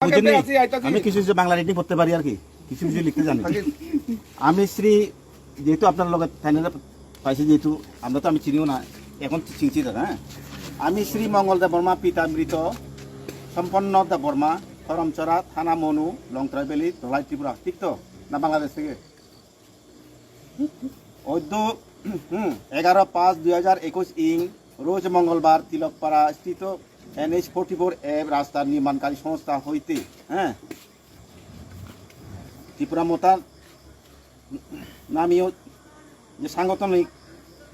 আমি কিছু কিছু বাংলা রিডিং করতে পারি আর কি, কিছু কিছু লিখতে জানি। আমি শ্রী, যেহেতু আপনার লগে ফাইনালে পাইছি, যেহেতু আমরা তো আমি চিনিও না, এখন চিনছি দাদা। হ্যাঁ, আমি শ্রী মঙ্গল দেব বর্মা, পিতা মৃত সম্পন্ন দেব বর্মা, করমচরা, থানা মনু, লংতরা ভ্যালি, ধলাই, ত্রিপুরা। ঠিক তো না? বাংলাদেশ থেকে। 11/5/2021 ইং রোজ মঙ্গলবার তিলকপাড়া স্থিত NH44 রাস্তার নির্মাণকারী সংস্থা হইতে, হ্যাঁ, ত্রিপুরা মোতা নামীয় যে সাংগঠনিক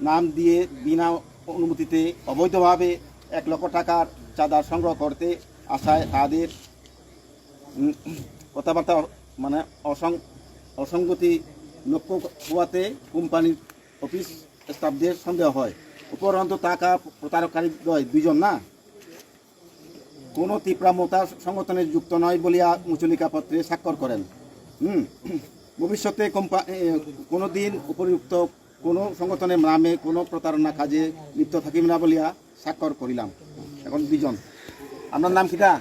নাম দিয়ে বিনা অনুমতিতে অবৈধভাবে 1 লক্ষ টাকার চাঁদা সংগ্রহ করতে আসায় তাদের কথাবার্তা মানে অসঙ্গতি লক্ষ্য হওয়াতে কোম্পানির অফিস স্টাফদের সন্দেহ হয়। উপরন্তু টাকা প্রতারককারী দুইজন না কোনো ত্রিপুরা মোতা সংগঠনে যুক্ত নয় বলিয়া মুচলিকা পত্রে স্বাক্ষর করেন। ভবিষ্যতে কোনো দিন উপযুক্ত কোনো সংগঠনের নামে কোনো প্রতারণা কাজে লিপ্ত থাকিব না বলিয়া স্বাক্ষর করিলাম। এখন দুইজন। আপনার নাম কিটা?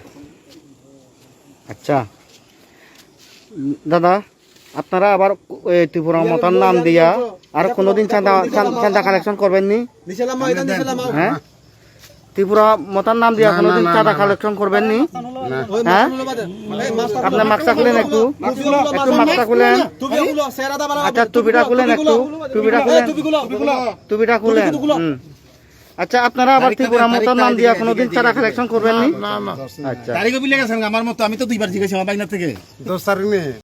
আচ্ছা দাদা, আপনারা আবার ত্রিপুরা মোতার নাম দিয়া আর কোনোদিন চাঁদা কালেকশন করবেন নি? হ্যাঁ, ত্রিপুরা মোতার নাম দিয়া কোনোদিন চাঁদা কালেকশন করবেন নি? হ্যাঁ, আপনার মাস্কটা খুলেন, একটু মাস্কটা খুলেন। আচ্ছা, টুপিটা খুলেন, একটু টুপিটা খুলেন। আচ্ছা, আপনারা আবার ত্রিপুরা মোতার নাম দিয়া কোনোদিন চাঁদা কালেকশন করবেন নি? আচ্ছা, আমার মতো আমি তো 2বার জিজ্ঞাসা বাইনা থেকে।